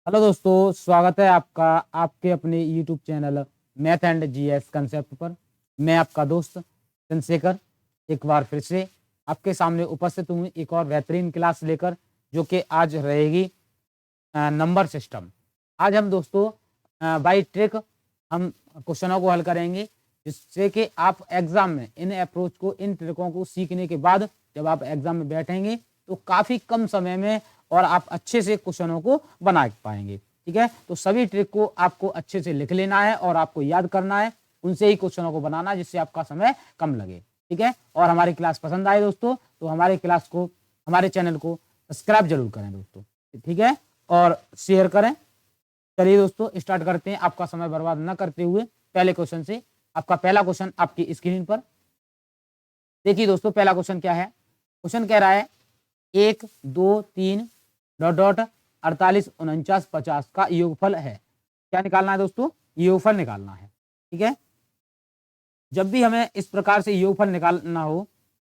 Hello दोस्तों, स्वागत है आपका आपके अपने YouTube channel math and GS concept पर। मैं आपका दोस्त चंद्रशेखर एक बार फिर से आपके सामने उपस्थित हूँ एक और बेहतरीन क्लास लेकर, जो कि आज रहेगी नंबर सिस्टम। आज हम दोस्तों बाई ट्रिक हम क्वेश्चनों को हल करेंगे, जिससे कि आप एग्जाम में इन अप्रोच को, इन ट्रिकों को सीखने के बाद जब आप एग्जाम में बैठेंगे तो काफ़ी कम समय में और आप अच्छे से क्वेश्चनों को बना पाएंगे। ठीक है, तो सभी ट्रिक को आपको अच्छे से लिख लेना है और आपको याद करना है, उनसे ही क्वेश्चनों को बनाना है, जिससे आपका समय कम लगे। ठीक है, और हमारी क्लास पसंद आए दोस्तों तो हमारे क्लास को, हमारे चैनल को सब्सक्राइब जरूर करें दोस्तों। ठीक है, और शेयर करें। चलिए दोस्तों स्टार्ट करते हैं, आपका समय बर्बाद न करते हुए पहले क्वेश्चन से। आपका पहला क्वेश्चन आपकी स्क्रीन पर देखिए दोस्तों। पहला क्वेश्चन क्या है? क्वेश्चन कह रहा है 1, 2, 3 डॉट डॉट 48, 49, 50 का योगफल है। क्या निकालना है दोस्तों? योगफल निकालना है। ठीक है, जब भी हमें इस प्रकार से योगफल निकालना हो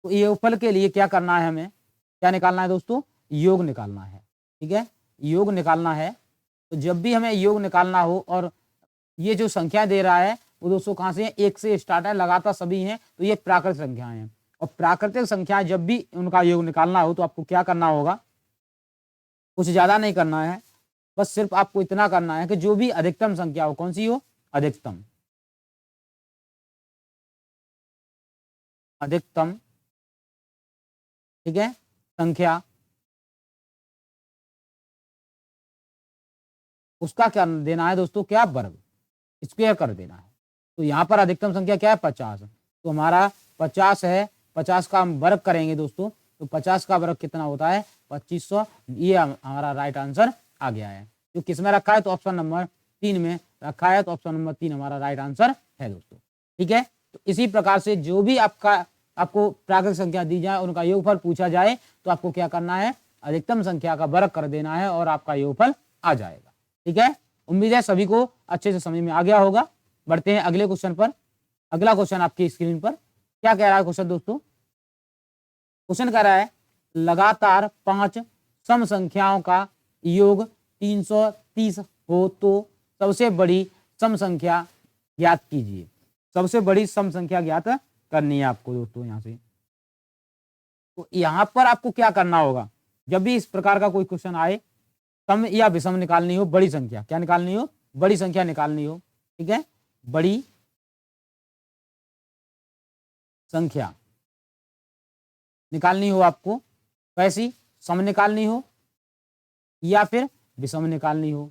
तो योगफल के लिए क्या करना है? हमें क्या निकालना है दोस्तों? योग निकालना है। ठीक है, योग निकालना है। तो जब भी हमें योग निकालना हो, और ये जो संख्या दे रहा है वो दोस्तों कहाँ से है? 1 से स्टार्ट है, लगातार सभी हैं, तो ये प्राकृतिक संख्याएं हैं। और प्राकृतिक संख्याएं जब भी उनका योग निकालना हो तो आपको क्या करना होगा? कुछ ज्यादा नहीं करना है, बस सिर्फ आपको इतना करना है कि जो भी अधिकतम संख्या हो, कौन सी हो? अधिकतम। अधिकतम, ठीक है, संख्या, उसका क्या देना है दोस्तों? क्या? वर्ग, स्क्वायर कर देना है। तो यहाँ पर अधिकतम संख्या क्या है? 50। तो हमारा 50 है, 50 का हम वर्ग करेंगे दोस्तों, तो 50 का वर्ग कितना होता है? 2500। ये हमारा राइट आंसर आ गया है। जो किस में रखा है? तो ऑप्शन नंबर 3 में रखा है, तो ऑप्शन नंबर 3 हमारा राइट आंसर है दोस्तों। ठीक है, तो इसी प्रकार से जो भी आपको प्राकृतिक संख्या दी जाए, उनका योगफल पूछा जाए, तो आपको क्या करना है? अधिकतम संख्या का वर्ग कर देना है और आपका योगफल आ जाएगा। ठीक है, उम्मीद है सभी को अच्छे से समझ में आ गया होगा। बढ़ते हैं अगले क्वेश्चन पर। अगला क्वेश्चन आपकी स्क्रीन पर क्या कह रहा है क्वेश्चन दोस्तों? क्वेश्चन कह रहा है लगातार 5 सम संख्याओं का योग 330 हो तो सबसे बड़ी सम संख्या ज्ञात कीजिए। सबसे बड़ी सम संख्या ज्ञात करनी है आपको दोस्तों। यहां से तो यहां पर आपको क्या करना होगा? जब भी इस प्रकार का कोई क्वेश्चन आए, सम या विषम निकालनी हो, बड़ी संख्या क्या निकालनी हो? बड़ी संख्या निकालनी हो। ठीक है, बड़ी संख्या निकालनी हो आपको। कैसी? सम निकालनी हो या फिर विषम निकालनी हो।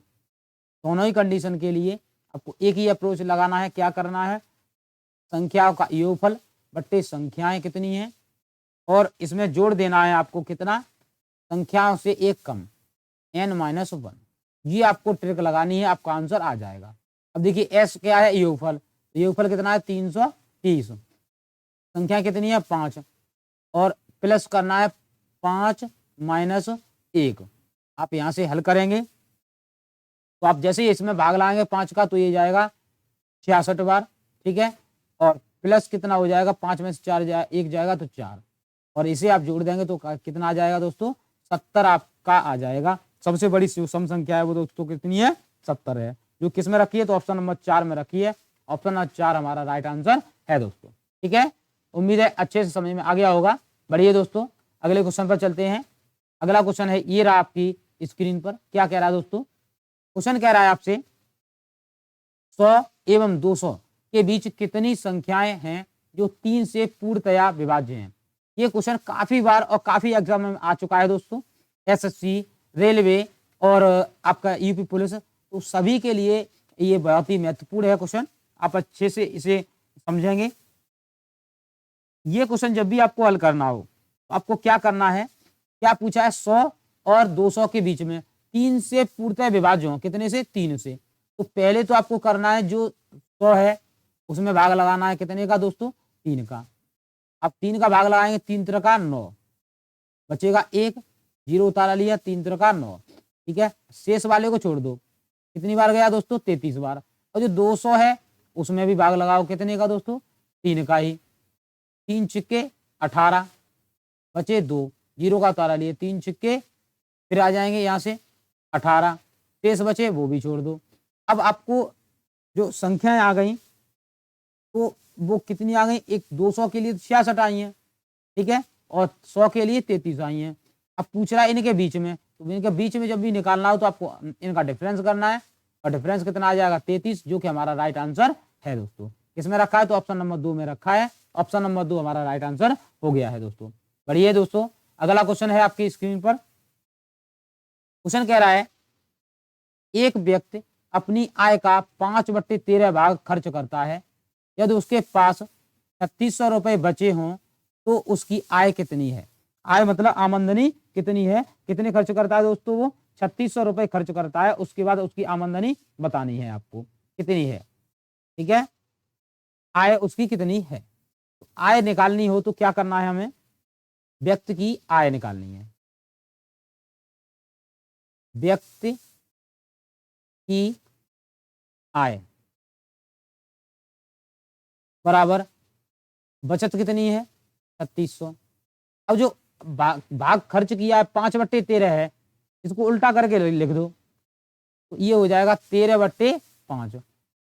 दोनों ही कंडीशन के लिए आपको एक ही अप्रोच लगाना है। क्या करना है? संख्याओं का योगफल बट्टे संख्याएं कितनी हैं, और इसमें जोड़ देना है आपको कितना? संख्याओं से एक कम, n-1। ये आपको ट्रिक लगानी है, आपका आंसर आ जाएगा। अब देखिए एस क्या है? योगफल। योगफल कितना है? 330। संख्या कितनी है? 5, और प्लस करना है 5 माइनस 1। आप यहां से हल करेंगे तो आप जैसे ही इसमें भाग लाएंगे 5 का, तो ये जाएगा 66 बार। ठीक है, और प्लस कितना हो जाएगा? 5 में से 4 1 जाएगा तो 4, और इसे आप जोड़ देंगे तो कितना आ जाएगा दोस्तों? 70 आपका आ जाएगा। सबसे बड़ी सम संख्या है वो दोस्तों कितनी है? 70 है। जो किस में रखी है? तो ऑप्शन नंबर 4 में रखी है। ऑप्शन नंबर 4 हमारा राइट आंसर है दोस्तों। ठीक है, उम्मीद है अच्छे से समझ में आ गया होगा। बढ़िए दोस्तों, अगले क्वेश्चन पर चलते हैं। अगला क्वेश्चन है, ये रहा आपकी स्क्रीन पर। क्या कह रहा है दोस्तों? क्वेश्चन कह रहा है आपसे 100 एवं 200 के बीच कितनी संख्याएं हैं जो 3 से पूर्णतया विभाज्य हैं। ये क्वेश्चन काफी बार और काफी एग्जाम में आ चुका है दोस्तों। एसएससी, रेलवे और आपका यूपी पुलिस, तो सभी के लिए ये बहुत ही महत्वपूर्ण है क्वेश्चन। आप अच्छे से इसे समझेंगे। ये क्वेश्चन जब भी आपको हल करना हो तो आपको क्या करना है? क्या पूछा है? 100 और 200 के बीच में 3 से पूर्णतः विभाज्य हो। कितने से? 3 से। तो पहले तो आपको करना है, जो 100 है उसमें भाग लगाना है कितने का दोस्तों? 3 का। आप 3 का भाग लगाएंगे, 3 3 का 9, बचेगा 1, 0 उतारा लिया, 3 3 का 9। ठीक है, शेष वाले को छोड़ दो। कितनी बार गया दोस्तों? 33 बार। और जो 200 है उसमें भी भाग लगाओ कितने का दोस्तों? 3 का ही। 3 छिक्के 18, बचे 2, 0 का उतारा लिए, 3 छिक्के फिर आ जाएंगे यहाँ से 18, शेष बचे वो भी छोड़ दो। अब आपको जो संख्याएं आ गई तो वो कितनी आ गई, एक 200 के लिए 66 आई हैं, ठीक है, और 100 के लिए 33 आई हैं। अब पूछ रहा है इनके बीच में, तो इनके बीच में जब भी निकालना हो तो आपको इनका डिफरेंस करना है, और डिफरेंस कितना आ जाएगा 33, जो कि हमारा राइट आंसर है दोस्तों। किसमें रखा है, तो ऑप्शन नंबर 2 में रखा है। ऑप्शन नंबर 2 हमारा राइट आंसर हो गया है दोस्तों। बढ़िए दोस्तों, अगला क्वेश्चन है आपकी स्क्रीन पर। क्वेश्चन कह रहा है एक व्यक्ति अपनी आय का 5/13 भाग खर्च करता है। यदि उसके पास 3600 रुपए बचे हों तो उसकी आय कितनी है। आय मतलब आमदनी कितनी है, कितने खर्च करता है दोस्तों, वो 3600 रुपए खर्च करता है। उसके बाद उसकी आमदनी बतानी है आपको कितनी है, ठीक है, आय उसकी कितनी है। तो आय निकालनी हो तो क्या करना है, हमें व्यक्ति की आय निकालनी है। व्यक्ति की आय बराबर बचत कितनी है 3600। अब जो भाग खर्च किया है 5/13 है, इसको उल्टा करके लिख दो तो ये हो जाएगा 13/5,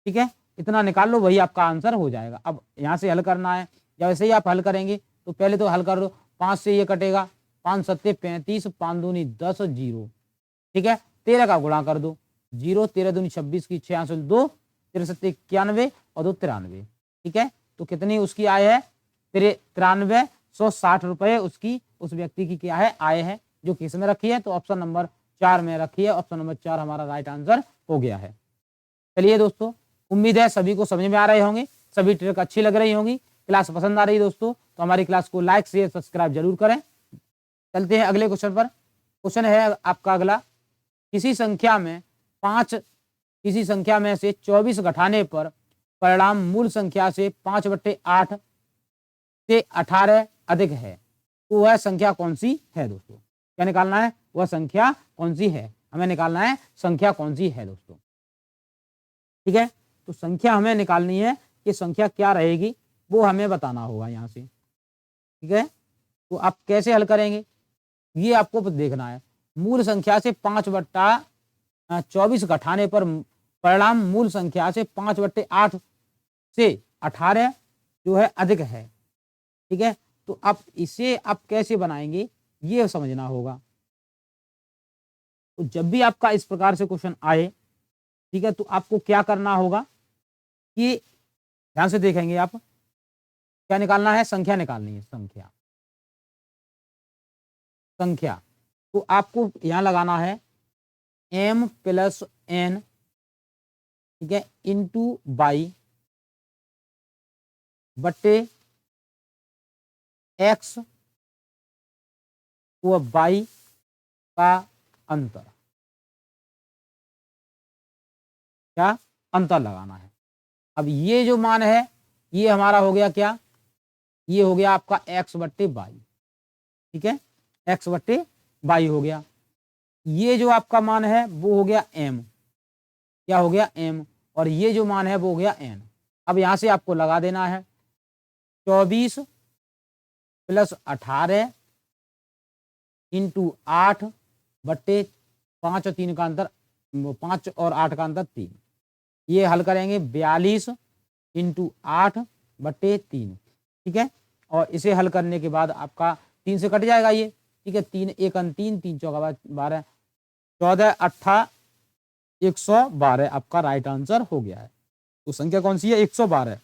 ठीक है, इतना निकाल लो, वही आपका आंसर हो जाएगा। अब यहाँ से हल करना है, जब वैसे ही आप हल करेंगे तो पहले तो हल कर दो, 5 से ये कटेगा, 5 सत्ते 35, 5 दूनी 10, 0, ठीक है, 13 का गुणा कर दो, 0, 13 दूनी 26 की 6 हासिल 2, 13 सत्ते 91 और 2 93, ठीक है, तो कितनी उसकी आय है 9360 रुपए उसकी, उस व्यक्ति की क्या है, आय है, जो किस में रखी है, तो ऑप्शन नंबर 4 में रखी है। ऑप्शन नंबर 4 हमारा राइट आंसर हो गया है। चलिए दोस्तों, उम्मीद है सभी को समझ में आ रहे होंगे, सभी ट्रिक अच्छी लग रही होंगी, क्लास पसंद आ रही दोस्तों, तो हमारी क्लास को लाइक शेयर सब्सक्राइब जरूर करें। चलते हैं अगले क्वेश्चन पर। क्वेश्चन है आपका अगला, किसी संख्या में से 24 घटाने पर परिणाम मूल संख्या से 5/8 से 18 अधिक है, तो वह संख्या कौन सी है दोस्तों। क्या निकालना है, वह संख्या कौन सी है, हमें निकालना है संख्या कौन सी है दोस्तों, ठीक है, तो संख्या हमें निकालनी है कि संख्या क्या रहेगी, वो हमें बताना होगा यहाँ से, ठीक है, तो आप कैसे हल करेंगे ये आपको देखना है। मूल संख्या से 5/24 घटाने पर परिणाम मूल संख्या से 5/8 से 18 जो है अधिक है, ठीक है, तो आप इसे आप कैसे बनाएंगे ये समझना होगा। तो जब भी आपका इस प्रकार से क्वेश्चन आए, ठीक है, तो आपको क्या करना होगा कि ध्यान से देखेंगे आप, क्या निकालना है, संख्या निकालनी है, संख्या तो आपको यहां लगाना है m + n, ठीक है, इंटू बाई बट्टे x व y का अंतर, क्या अंतर लगाना है। अब ये जो मान है ये हमारा हो गया क्या, ये हो गया आपका x/y, ठीक है, x/y हो गया। ये जो आपका मान है वो हो गया m, क्या हो गया m, और ये जो मान है वो हो गया n। अब यहां से आपको लगा देना है 24 + 18 इंटू 8 बट्टे 5 और 3 का अंतर, 5 और 8 का अंतर 3, ये हल करेंगे 42 इंटू 8 बट्टे 3, ठीक है, और इसे हल करने के बाद आपका 3 से कट जाएगा ये, ठीक है, 3 1 3, 3 चौका 12, 14 8 112 आपका राइट आंसर हो गया है। तो संख्या कौन सी है, 112,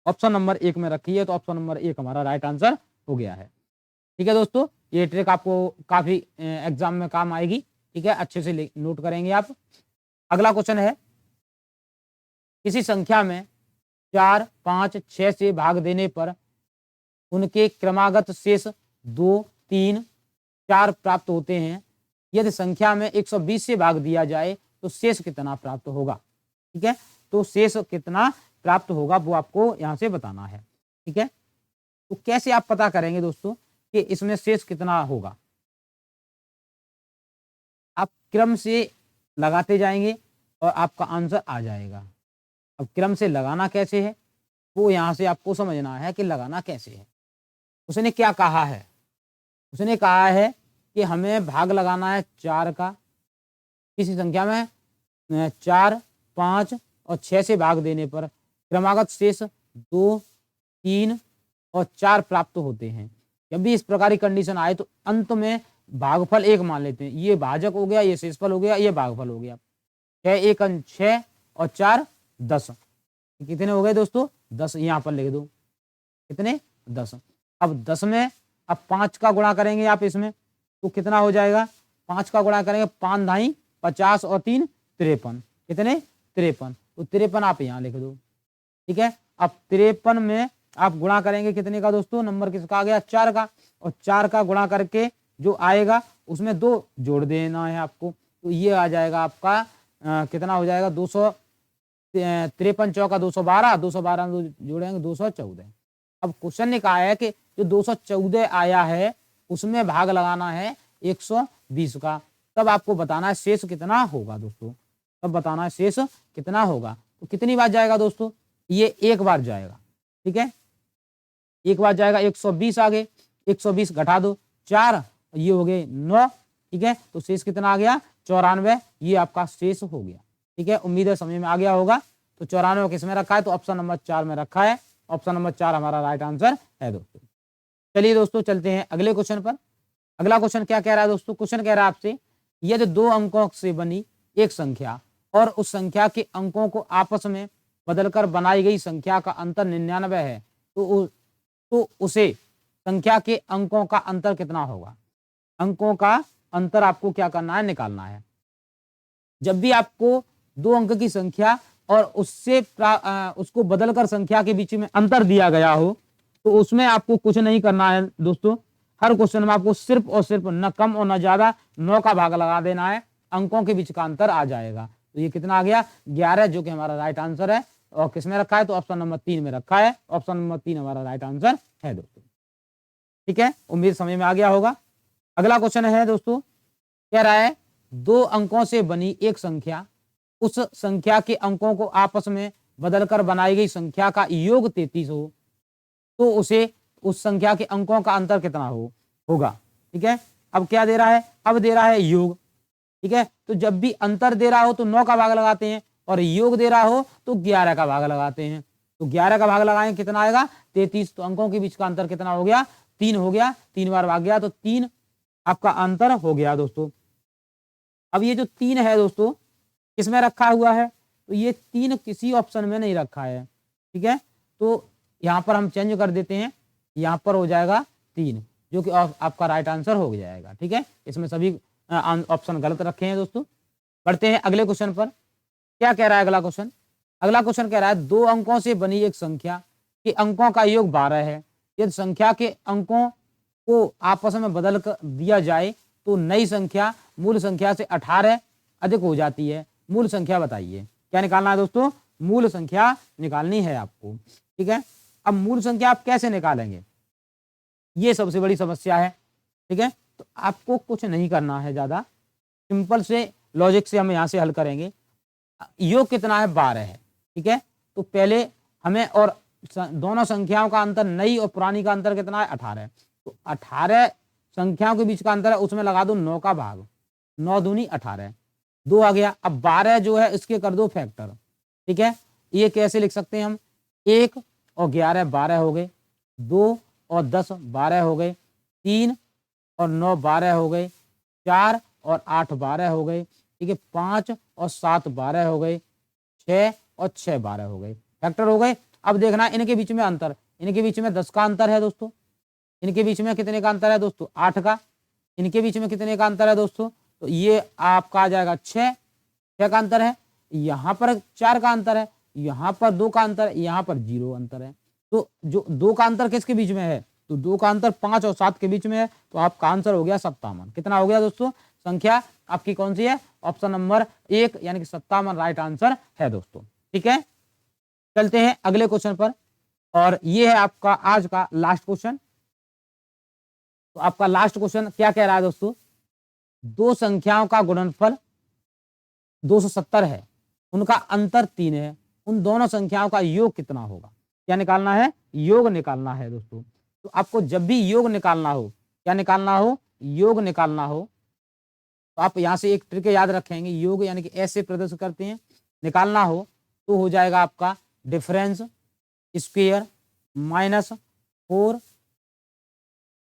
ऑप्शन नंबर 1 में रखी है, तो ऑप्शन नंबर 1 हमारा राइट आंसर हो गया है। ठीक है दोस्तों, ये ट्रिक आपको काफी एग्जाम में काम आएगी, ठीक है, अच्छे से नोट करेंगे आप। अगला क्वेश्चन है, किसी संख्या में 4 5 6 से भाग देने पर उनके क्रमागत शेष 2 3 4 प्राप्त होते हैं। यदि संख्या में 120 से भाग दिया जाए तो शेष कितना प्राप्त होगा, ठीक है, तो शेष कितना प्राप्त होगा वो आपको यहां से बताना है, ठीक है। तो कैसे आप पता करेंगे दोस्तों कि इसमें शेष कितना होगा, आप क्रम से लगाते जाएंगे और आपका आंसर आ जाएगा। अब क्रम से लगाना कैसे है वो यहां से आपको समझना है कि लगाना कैसे है। उसने क्या कहा है, उसने कहा है कि हमें भाग लगाना है 4 का, किसी संख्या में 4, 5 और 6 से भाग देने पर क्रमागत शेष 2, 3 और 4 प्राप्त होते हैं। जब भी इस प्रकार की कंडीशन आए तो अंत में भागफल 1 मान लेते हैं। ये भाजक हो गया, ये शेषफल हो गया, ये भागफल हो गया। 6 1 6 और 4 10। कितने हो गए दोस्तों? 10। यहाँ पर लिख दो कितने? 10। अब 10 में अब 5 का गुणा करेंगे आप इसमें तो कितना हो जाएगा? 5 का गुणा करेंगे 5 ढाई 50 और 3 53। कितने? 53। तो 53 आप यहाँ लिख दो। ठीक है। अब 53 में आप गुणा करेंगे कितने का दोस्तों? नंबर किसका आ गया? 4 का। और 4 का गुणा करके जो आएगा उसमें 2 जोड़ देना है आपको। तो ये आ जाएगा आपका कितना हो जाएगा? 253 चौका 212, 212 में जोड़ेंगे 214। अब क्वेश्चन ने कहा है कि जो 214 आया है उसमें भाग लगाना है 120 का। तब आपको बताना है शेष कितना होगा दोस्तों। तब बताना है शेष कितना होगा। तो कितनी बार जाएगा दोस्तों? ये एक बार जाएगा। ठीक है, एक बार जाएगा। 120 आगे, 120 घटा दो 4, ये हो गए 9। ठीक है, तो शेष कितना आ गया? 94। ये आपका शेष हो गया। ठीक है, उम्मीद है समझ में आ गया होगा। तो 94 किस में रखा है? तो ऑप्शन नंबर 4 में रखा है। ऑप्शन नंबर 4 हमारा राइट आंसर है दोस्तों। चलिए दोस्तों चलते हैं अगले क्वेश्चन पर। अगला क्वेश्चन क्या कह रहा है दोस्तों? क्वेश्चन कह रहा है आपसे, यदि 2 अंकों से बनी एक संख्या और उस संख्या के अंकों को आपस में बदलकर बनाई गई संख्या का अंतर 99 है तो उसे संख्या के अंकों का अंतर कितना होगा? अंकों का अंतर आपको क्या करना है? निकालना है। जब भी आपको 2 अंक की संख्या और उसको बदलकर संख्या के बीच में अंतर दिया गया हो तो उसमें आपको कुछ नहीं करना है दोस्तों। हर क्वेश्चन में आपको सिर्फ और सिर्फ न कम और न ज्यादा 9 का भाग लगा देना है, अंकों के बीच का अंतर आ जाएगा। तो ये कितना आ गया? 11, जो कि हमारा राइट आंसर है। और किसमें रखा है? तो ऑप्शन नंबर 3 में रखा है। ऑप्शन नंबर 3 हमारा राइट आंसर है दोस्तों। ठीक है, उम्मीद समझ में आ गया होगा। अगला क्वेश्चन है दोस्तों, कह रहा है 2 अंकों से बनी एक संख्या, उस संख्या के अंकों को आपस में बदलकर बनाई गई संख्या का योग 33 हो तो उसे उस संख्या के अंकों का अंतर कितना होगा? ठीक है, अब क्या दे रहा है? अब दे रहा है योग। ठीक है, तो जब भी अंतर दे रहा हो तो 9 का भाग लगाते हैं और योग दे रहा हो तो 11 का भाग लगाते हैं। तो 11 का भाग लगाएं कितना आएगा? 33। तो अंकों के बीच का अंतर कितना हो गया? 3 हो गया। 3 बार भाग गया तो 3 आपका अंतर हो गया दोस्तों। अब ये जो 3 है दोस्तों किसमें रखा हुआ है? तो ये 3 किसी ऑप्शन में नहीं रखा है। ठीक है, तो यहाँ पर हम चेंज कर देते हैं, यहाँ पर हो जाएगा 3, जो कि आपका राइट आंसर हो जाएगा। ठीक है, इसमें सभी ऑप्शन गलत रखे हैं दोस्तों। बढ़ते हैं अगले क्वेश्चन पर। क्या कह रहा है अगला क्वेश्चन? अगला क्वेश्चन कह रहा है 2 अंकों से बनी एक संख्या के अंकों का योग 12 है। यदि संख्या के अंकों को आपस में बदल कर दिया जाए तो नई संख्या मूल संख्या से 18 अधिक हो जाती है। मूल संख्या बताइए। क्या निकालना है दोस्तों? मूल संख्या निकालनी है आपको। ठीक है, अब मूल संख्या आप कैसे निकालेंगे? ये सबसे बड़ी समस्या है। ठीक है, तो आपको कुछ नहीं करना है ज्यादा, सिंपल से लॉजिक से हम यहाँ से हल करेंगे। योग कितना है? 12 है। ठीक है, तो पहले हमें और दोनों संख्याओं का अंतर, नई और पुरानी का अंतर कितना है? 18। तो 18 संख्याओं के बीच का अंतर है, उसमें लगा दो 9 का भाग। 9 दूनी 18, 2 आ गया। अब 12 जो है इसके कर दो फैक्टर। ठीक है, ये कैसे लिख सकते हैं हम? 1 और 11 12 हो गए, 2 और 10 12 हो गए, 3 और 9 12 हो गए, 4 और 8 12 हो गए। ठीक है, 5 और 7 12 हो गए, 6 और 6 12 हो गए, फैक्टर हो गए। अब देखना इनके बीच में अंतर, इनके बीच में 10 का अंतर है दोस्तों। इनके बीच में कितने का अंतर है दोस्तों? 8 का। इनके बीच में कितने का अंतर है दोस्तों? तो ये आपका आ जाएगा 6 का अंतर है। यहाँ पर 4 का अंतर है, यहाँ पर 2 का अंतर है, यहाँ पर 0 अंतर है। तो जो 2 का अंतर किसके बीच में है? तो 2 का अंतर 5 और 7 के बीच में है। तो आपका आंसर हो गया 57। कितना हो गया दोस्तों? संख्या आपकी कौन सी है? ऑप्शन नंबर 1 यानी कि 57 राइट आंसर है दोस्तों। ठीक है, चलते हैं अगले क्वेश्चन पर और ये है आपका आज का लास्ट क्वेश्चन। तो आपका लास्ट क्वेश्चन क्या कह रहा है दोस्तों? 2 संख्याओं का गुणनफल 270 है, उनका अंतर 3 है, उन दोनों संख्याओं का योग कितना होगा? क्या निकालना है? योग निकालना है दोस्तों। तो आपको जब भी योग निकालना हो, क्या निकालना हो? योग निकालना हो, तो आप यहाँ से एक ट्रिक याद रखेंगे, योग यानी कि ऐसे प्रदर्शित करते हैं, निकालना हो तो हो जाएगा आपका डिफरेंस स्क्वायर माइनस 4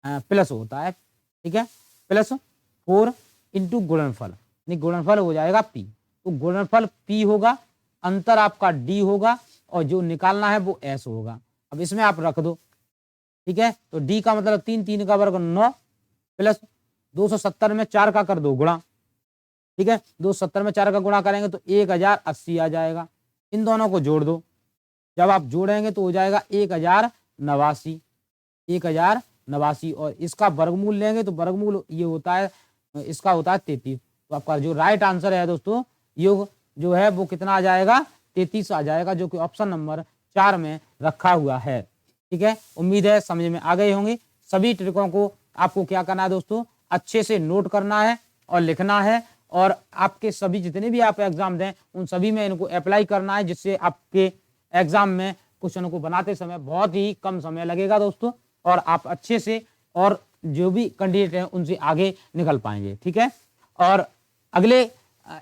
प्लस होता है, ठीक है, प्लस 4 इंटू गुणनफल, नहीं गुणनफल हो जाएगा पी, तो गुणनफल पी होगा, अंतर आपका डी होगा और जो निकालना है वो एस होगा। अब इसमें आप रख दो, ठीक है, तो डी का मतलब 3, 3 का वर्ग 9 प्लस 270 में 4 का कर दो गुणा, ठीक है, 270 में 4 का गुणा करेंगे तो 1080 आ जाएगा। इन दोनों को जोड़ दो, जब आप जोड़ेंगे तो हो जाएगा 1089, 1089 और इसका वर्गमूल लेंगे तो वर्गमूल ये होता है, इसका होता है 33। तो आपका जो राइट आंसर है दोस्तों योग जो है वो कितना आ जाएगा, 33 आ जाएगा, जो कि ऑप्शन नंबर 4 में रखा हुआ है। ठीक है, उम्मीद है समझ में आ गए होंगे। सभी ट्रिकों को आपको क्या करना है दोस्तों, अच्छे से नोट करना है और लिखना है, और आपके सभी जितने भी आप एग्जाम दें उन सभी में इनको अप्लाई करना है, जिससे आपके एग्जाम में क्वेश्चन को बनाते समय बहुत ही कम समय लगेगा दोस्तों, और आप अच्छे से और जो भी कैंडिडेट हैं उनसे आगे निकल पाएंगे। ठीक है, और अगले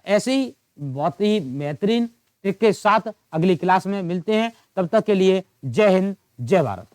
ऐसे ही बहुत ही बेहतरीन ट्रिक के साथ अगली क्लास में मिलते हैं। तब तक के लिए जय हिंद, जय भारत।